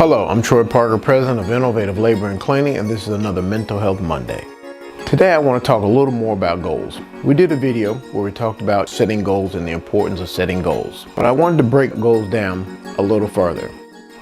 Hello, I'm Troy Parker, president of Innovative Labor and Cleaning, and this is another Mental Health Monday. Today I want to talk a little more about goals. We did a video where we talked about setting goals and the importance of setting goals, but I wanted to break goals down a little further.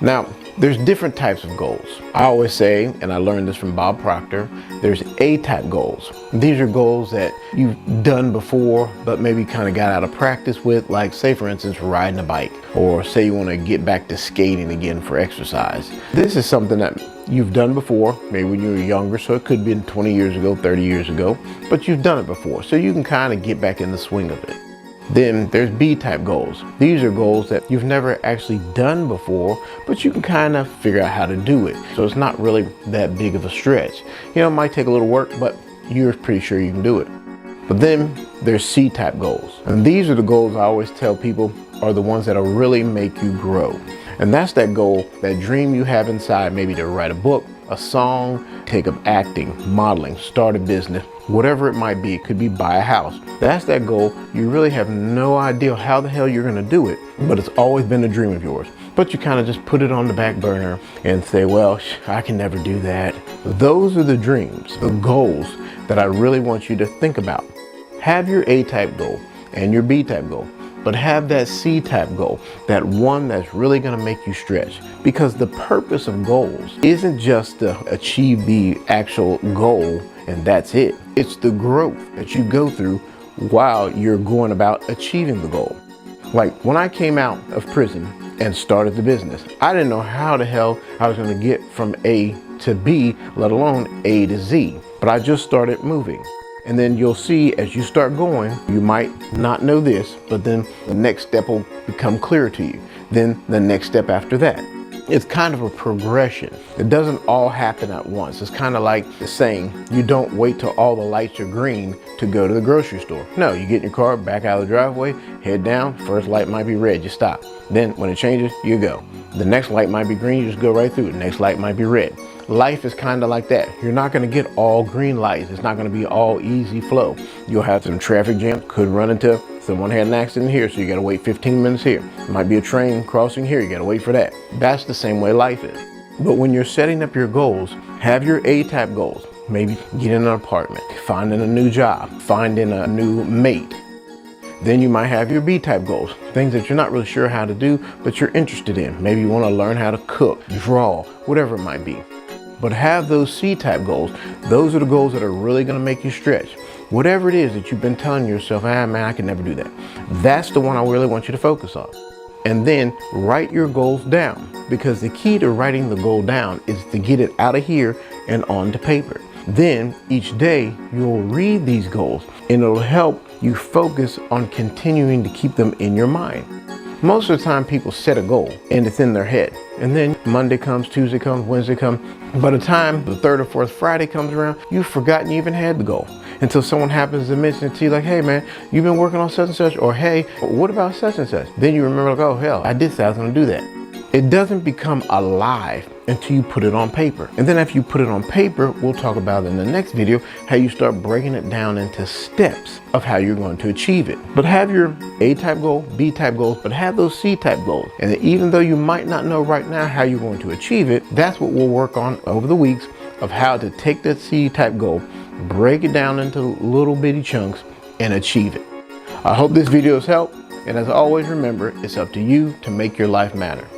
Now, there's different types of goals. I always say, and I learned this from Bob Proctor, there's A-type goals. These are goals that you've done before, but maybe kind of got out of practice with, like say for instance, riding a bike, or say you want to get back to skating again for exercise. This is something that you've done before, maybe when you were younger, so it could be 20 years ago, 30 years ago, but you've done it before, so you can kind of get back in the swing of it. Then there's B-type goals. These are goals that you've never actually done before, but you can kind of figure out how to do it. So it's not really that big of a stretch. You know, it might take a little work, but you're pretty sure you can do it. But then there's C-type goals. And these are the goals I always tell people are the ones that'll really make you grow. And that's that goal, that dream you have inside, maybe to write a book, a song, take up acting, modeling, start a business, whatever it might be. It could be buy a house. That's that goal. You really have no idea how the hell you're going to do it, but it's always been a dream of yours. But you kind of just put it on the back burner and say, well, I can never do that. Those are the dreams, the goals that I really want you to think about. Have your A-type goal and your B-type goal, but have that C-type goal, that one that's really going to make you stretch. Because the purpose of goals isn't just to achieve the actual goal and that's it. It's the growth that you go through while you're going about achieving the goal. Like when I came out of prison and started the business, I didn't know how the hell I was going to get from A to B, let alone A to Z. But I just started moving. And then you'll see as you start going, you might not know this, but then the next step will become clear to you. Then the next step after that. It's kind of a progression. It doesn't all happen at once. It's kind of like the saying, you don't wait till all the lights are green to go to the grocery store. No, you get in your car, back out of the driveway, head down, first light might be red, you stop. Then when it changes, you go. The next light might be green, you just go right through it. The next light might be red. Life is kind of like that. You're not going to get all green lights. It's not going to be all easy flow. You'll have some traffic jams, could run into someone had an accident here, so you got to wait 15 minutes here. It might be a train crossing here, you got to wait for that. That's the same way life is. But when you're setting up your goals, have your A-type goals. Maybe getting an apartment, finding a new job, finding a new mate. Then you might have your B-type goals, things that you're not really sure how to do, but you're interested in. Maybe you want to learn how to cook, draw, whatever it might be. But have those C-type goals. Those are the goals that are really going to make you stretch. Whatever it is that you've been telling yourself, man, I can never do that. That's the one I really want you to focus on. And then write your goals down, because the key to writing the goal down is to get it out of here and onto paper. Then each day you'll read these goals and it'll help you focus on continuing to keep them in your mind. Most of the time people set a goal and it's in their head. And then Monday comes, Tuesday comes, Wednesday comes. By the time the third or fourth Friday comes around, you've forgotten you even had the goal. Until someone happens to mention it to you like, hey man, you've been working on such and such, or hey, what about such and such? Then you remember like, oh hell, I did say I was gonna do that. It doesn't become alive until you put it on paper. And then after you put it on paper, we'll talk about in the next video how you start breaking it down into steps of how you're going to achieve it. But have your A-type goal, B-type goals, but have those C-type goals. And even though you might not know right now how you're going to achieve it, that's what we'll work on over the weeks of how to take that C-type goal, break it down into little bitty chunks and achieve it. I hope this video has helped. And as always, remember, it's up to you to make your life matter.